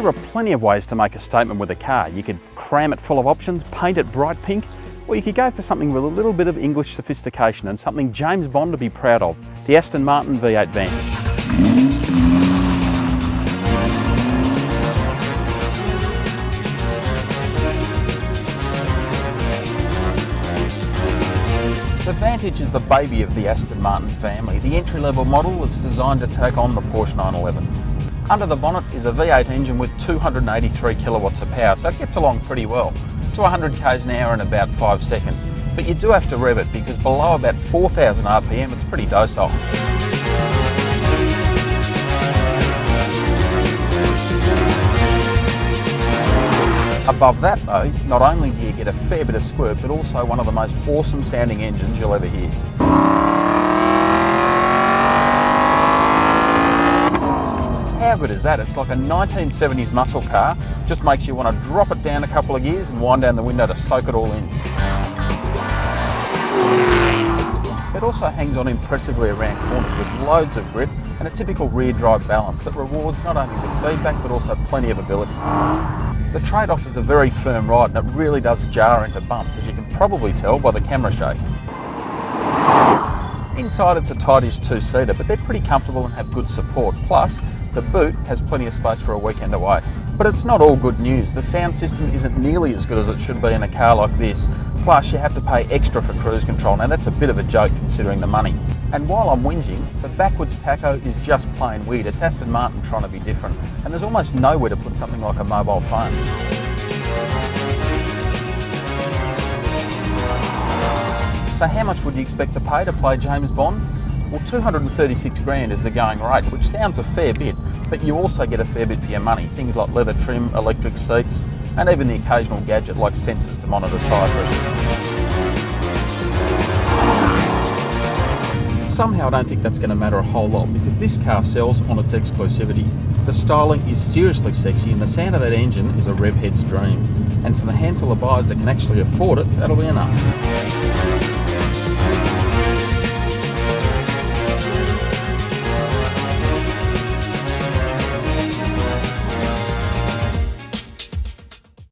There are plenty of ways to make a statement with a car. You could cram it full of options, paint it bright pink, or you could go for something with a little bit of English sophistication and something James Bond to be proud of, the Aston Martin V8 Vantage. The Vantage is the baby of the Aston Martin family, the entry-level model that's designed to take on the Porsche 911. Under the bonnet is a V8 engine with 283 kilowatts of power, so it gets along pretty well, to 100 k's an hour in about 5 seconds. But you do have to rev it because below about 4,000 RPM it's pretty docile. Above that though, not only do you get a fair bit of squirt, but also one of the most awesome sounding engines you'll ever hear. How good is that? It's like a 1970s muscle car, just makes you want to drop it down a couple of gears and wind down the window to soak it all in. It also hangs on impressively around corners with loads of grip and a typical rear drive balance that rewards not only the feedback but also plenty of ability. The trade-off is a very firm ride and it really does jar into bumps, as you can probably tell by the camera shake. Inside it's a tightish two-seater, but they're pretty comfortable and have good support. Plus, the boot has plenty of space for a weekend away. But it's not all good news. The sound system isn't nearly as good as it should be in a car like this. Plus, you have to pay extra for cruise control. Now that's a bit of a joke considering the money. And while I'm whinging, the backwards tacho is just plain weird. It's Aston Martin trying to be different. And there's almost nowhere to put something like a mobile phone. So how much would you expect to pay to play James Bond? Well, 236 grand is the going rate, which sounds a fair bit, but you also get a fair bit for your money. Things like leather trim, electric seats, and even the occasional gadget like sensors to monitor tyre pressure. Somehow I don't think that's going to matter a whole lot because this car sells on its exclusivity. The styling is seriously sexy and the sound of that engine is a rev head's dream. And for the handful of buyers that can actually afford it, that'll be enough.